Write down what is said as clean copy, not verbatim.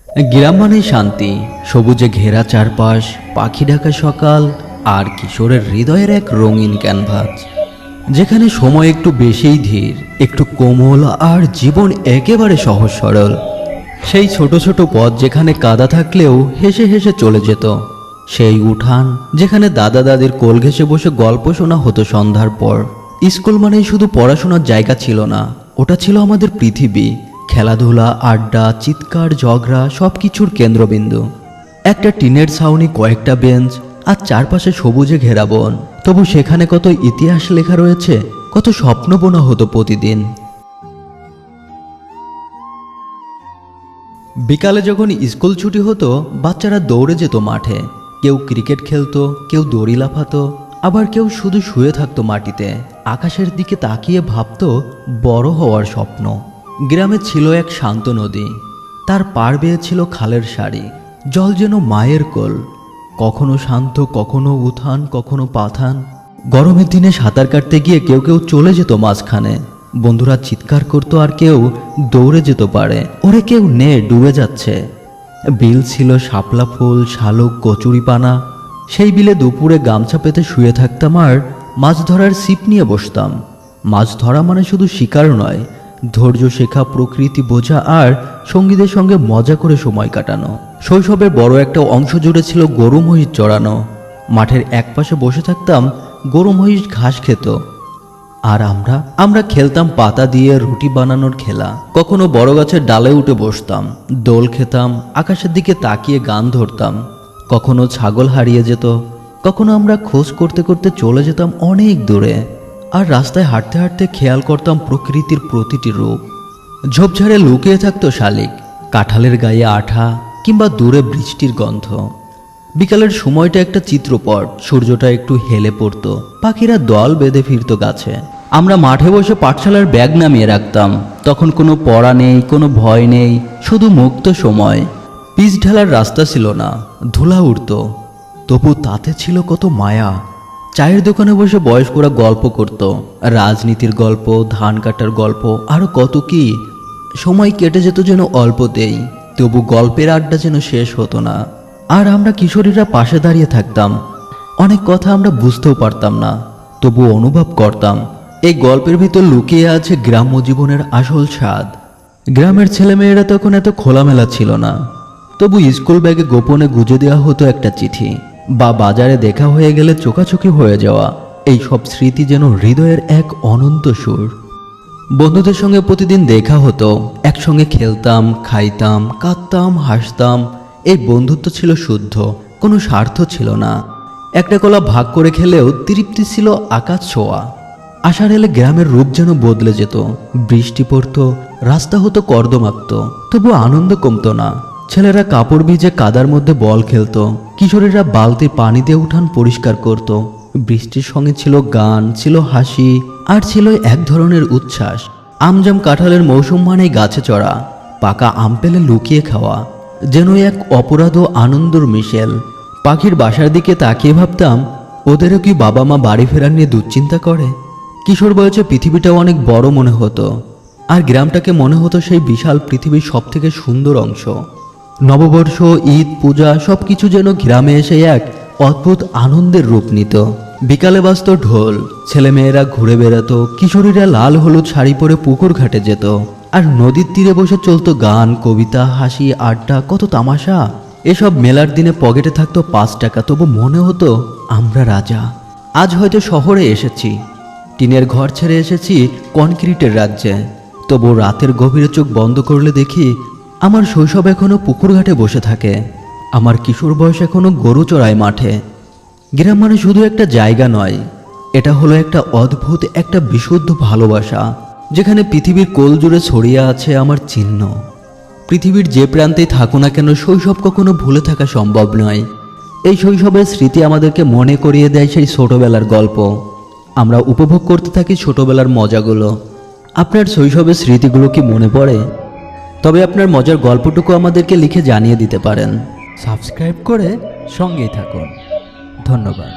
গ্রাম মানেই শান্তি, সবুজে ঘেরা চারপাশ, পাখি ডাকা সকাল আর কিশোরের হৃদয়ের এক রঙিন ক্যানভাস, যেখানে সময় একটু বেশিই ধীর, একটু কোমল আর জীবন একেবারে সহজ সরল। সেই ছোট ছোট পথ যেখানে কাদা থাকলেও হেসে হেসে চলে যেত, সেই উঠান যেখানে দাদা দাদির কোল ঘেঁষে বসে গল্প শোনা হতো সন্ধ্যার পর। স্কুল মানেই শুধু পড়াশোনার জায়গা ছিল না, ওটা ছিল আমাদের পৃথিবী। খেলাধুলা, আড্ডা, চিৎকার, ঝগড়া, সব কিছুর কেন্দ্রবিন্দু। একটা টিনের ছাউনি, কয়েকটা বেঞ্চ আর চারপাশে সবুজে ঘেরা বন, তবু সেখানে কত ইতিহাস লেখা রয়েছে, কত স্বপ্ন বোনা হতো প্রতিদিন। বিকালে যখন স্কুল ছুটি হতো, বাচ্চারা দৌড়ে যেত মাঠে। কেউ ক্রিকেট খেলতো, কেউ দড়ি লাফাতো, আবার কেউ শুধু শুয়ে থাকতো মাটিতে, আকাশের দিকে তাকিয়ে ভাবতো বড় হওয়ার স্বপ্ন। গ্রামে ছিল এক শান্ত নদী, তার পার বেয়ে ছিল খালের সারি, জল যেন মায়ের কোল, কখনো শান্ত, কখনো উত্থান, কখনো পাথান। গরমের দিনে সাঁতার কাটতে গিয়ে কেউ কেউ চলে যেত মাঝখানে, বন্ধুরা চিৎকার করতো আর কেউ দৌড়ে যেত পারে, ওরে কেউ নে, ডুবে যাচ্ছে। বিল ছিল শাপলা ফুল, শালুক, কচুরিপানা। সেই বিলে দুপুরে গামছা পেতে শুয়ে থাকতাম আর মাছ ধরার ছিপ নিয়ে বসতাম। মাছ ধরা মানে শুধু শিকার নয়, ধৈর্য শেখা, প্রকৃতি বোঝা আর সঙ্গীদের সঙ্গে মজা করে সময় কাটানো। শৈশবের বড় একটা অংশ জুড়ে ছিল গরু মহিষ চড়ানো। মাঠের একপাশে বসে থাকতাম, গরু মহিষ ঘাস খেত আর আমরা খেলতাম পাতা দিয়ে রুটি বানানোর খেলা। কখনো বড় গাছের ডালে উঠে বসতাম, দোল খেতাম, আকাশের দিকে তাকিয়ে গান ধরতাম। কখনো ছাগল হারিয়ে যেত, কখনো আমরা খোঁজ করতে করতে চলে যেতাম অনেক দূরে। আর রাস্তায় হাঁটতে হাঁটতে খেয়াল করতাম প্রকৃতির প্রতিটি রূপ। ঝোপঝাড়ে লুকিয়ে থাকতো শালিক, কাঁঠালের গায়ে আঠা, কিংবা দূরে বৃষ্টির গন্ধ। বিকালের সময়টা একটা চিত্রপট, সূর্যটা একটু হেলে পড়তো, পাখিরা দল বেঁধে ফিরত গাছে। আমরা মাঠে বসে পাঠশালার ব্যাগ নামিয়ে রাখতাম, তখন কোনো পড়া নেই, কোনো ভয় নেই, শুধু মুক্ত সময়। পিচ ঢালার রাস্তা ছিল না, ধুলা উড়ত, তবু তাতে ছিল কত মায়া। চায়ের দোকানে বসে বয়স্করা গল্প করত, রাজনীতির গল্প, ধান কাটার গল্প, আরো কত কি। সময় কেটে যেত যেন অল্পতেই, তবু গল্পের আড্ডা যেন শেষ হতো না। আর আমরা কিশোরীরা পাশে দাঁড়িয়ে থাকতাম, অনেক কথা আমরা বুঝতেও পারতাম না, তবু অনুভব করতাম এই গল্পের ভিতর লুকিয়ে আছে গ্রাম্য জীবনের আসল স্বাদ। গ্রামের ছেলেমেয়েরা তখন এত খোলামেলা ছিল না, তবু স্কুল ব্যাগে গোপনে গুজে দেওয়া হতো একটা চিঠি, বা বাজারে দেখা হয়ে গেলে চোখাচোখি হয়ে যাওয়া। এই সব স্মৃতি যেন হৃদয়ের এক অনন্ত সুর। বন্ধুদের সঙ্গে প্রতিদিন দেখা হতো, একসঙ্গে খেলতাম, খাইতাম, কাঁদতাম, হাসতাম। এই বন্ধুত্ব ছিল শুদ্ধ, কোনো স্বার্থ ছিল না। একটা কলা ভাগ করে খেলেও তৃপ্তি ছিল আকাশ ছোঁয়া। আষাঢ় এলে গ্রামের রূপ যেন বদলে যেত, বৃষ্টি পড়তো, রাস্তা হতো কর্দমাক্ত, তবু আনন্দ কমতো না। ছেলেরা কাপড় ভিজে কাদার মধ্যে বল খেলতো, কিশোরীরা বালতি পানি দিয়ে উঠান পরিষ্কার করত। বৃষ্টির সঙ্গে ছিল গান, ছিল হাসি, আর ছিল এক ধরনের উচ্ছ্বাস। আমজাম কাঁঠালের মৌসুম মানেই গাছে চড়া, পাকা আম পেলে লুকিয়ে খাওয়া, যেন এক অপরাধ ও আনন্দর মিশেল। পাখির বাসার দিকে তাকিয়ে ভাবতাম, ওদেরও কি বাবা মা বাড়ি ফেরার নিয়ে দুশ্চিন্তা করে। কিশোর বয়সে পৃথিবীটাও অনেক বড় মনে হতো, আর গ্রামটাকে মনে হতো সেই বিশাল পৃথিবীর সব থেকে সুন্দর অংশ। নববর্ষ, ঈদ, পূজা সবকিছু যেন গ্রামে এসে এক অদ্ভুত আনন্দের রূপ নিত। বিকালে বাজত ঢোল, ছেলেমেয়েরা ঘুরে বেড়াতো, কিশোরীরা লাল হলুদ শাড়ি পরে পুকুর ঘাটে যেত, আর নদীর তীরে বসে চলতো গান, কবিতা, হাসি, আড্ডা, কত তামাশা। এসব মেলার দিনে পকেটে থাকতো 5 টাকা, তবু মনে হতো আমরা রাজা। আজ হয়তো শহরে এসেছি, টিনের ঘর ছেড়ে এসেছি কনক্রিটের রাজ্যে, তবু রাতের গভীরে চোখ বন্ধ করলে দেখি আমার শৈশব এখনো পুকুর ঘাটে বসে থাকে, আমার কিশোর বয়স এখনো গরু চড়ায় মাঠে। গ্রাম মানে শুধু একটা জায়গা নয়, এটা হলো একটা অদ্ভুত, একটা বিশুদ্ধ ভালোবাসা, যেখানে পৃথিবীর কোল জুড়ে ছড়িয়ে আছে আমার চিহ্ন। পৃথিবীর যে প্রান্তেই থাকো না কেন, শৈশব কখনো ভুলে থাকা সম্ভব নয়। এই শৈশবের স্মৃতি আমাদেরকে মনে করিয়ে দেয় সেই ছোটবেলার গল্প। আমরা উপভোগ করতে থাকি ছোটবেলার মজাগুলো। আপনার শৈশবের স্মৃতিগুলো কি মনে পড়ে? তবে আপনার মজার গল্পটুকু আমাদেরকে লিখে জানিয়ে দিতে পারেন। সাবস্ক্রাইব করে সঙ্গেই থাকুন। ধন্যবাদ।